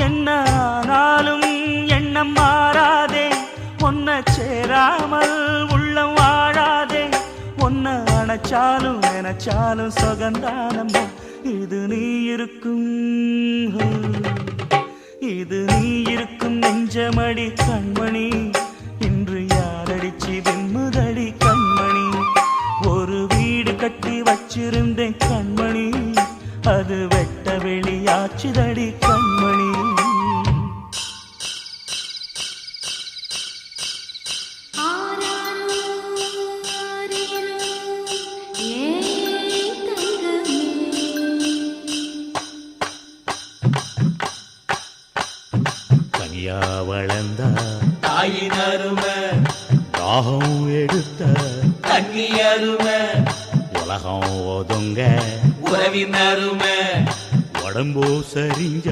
என்ன ஆனாலும் எண்ணம் மாறாதே, ஒன்ன சேராமல் உள்ளம் வாழாதே, ஒன்ன அணைச்சாலும் நினைச்சாலும் சொகந்தானம்மா. இது நீ இருக்கும், இது நீ இருக்கும் நெஞ்சமடி கண்மணி, இன்று யாரடிச்சு வெண்முதடி கண்மணி. ஒரு வீடு கட்டி வச்சிருந்தேன் கண்மணி, அது வெட்ட வெளியாச்சுதடி கண்மணி. கனியா வளர்ந்த தாயின் அருமை, தாகம் எடுத்த தண்ணி அருமை, உலகம் ஒதுங்க உறவின் அருமை, உடம்போ சரிஞ்ச